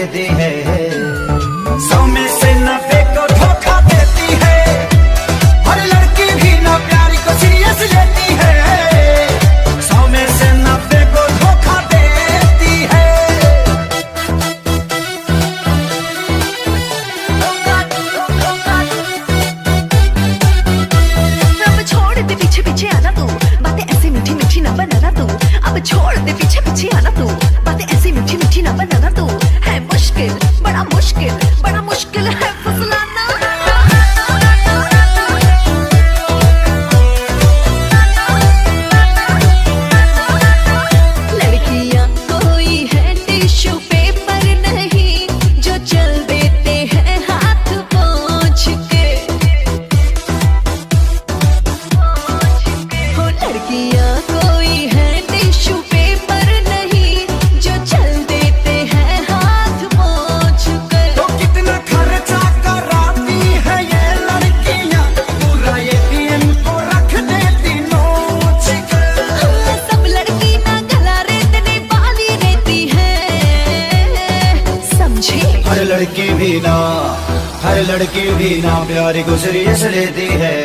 लेती है। 100 में से 90 को धोखा देती है। हर लड़की भी ना प्यार को सीरियस लेती है। 100 में से 90 को धोखा देती है। अब छोड़ दे पीछे पीछे आना तू, बातें ऐसी मीठी मीठी ना बनाना तू। अब छोड़ दे पीछे पीछे आना तू, बातें ऐसी मीठी मीठी ना बनाना तू। है मुश्किल, बड़ा मुश्किल है फुसलाना। लड़कियां कोई है टिश्यू पेपर नहीं, जो चल देते हैं हाथ पोंछ के। हो लड़कियां कोई है टिश्यू पेपर नहीं, जो चल देते हैं हाथ पोंछ के। तो कितना खर्चा कराती है ये लड़कियां, पूरा ATM को रख देती नोच के। सब लड़की ना गला रेतने वाली रहती है, समझे? हर लड़की भी ना प्यार को सीरियस लेती है।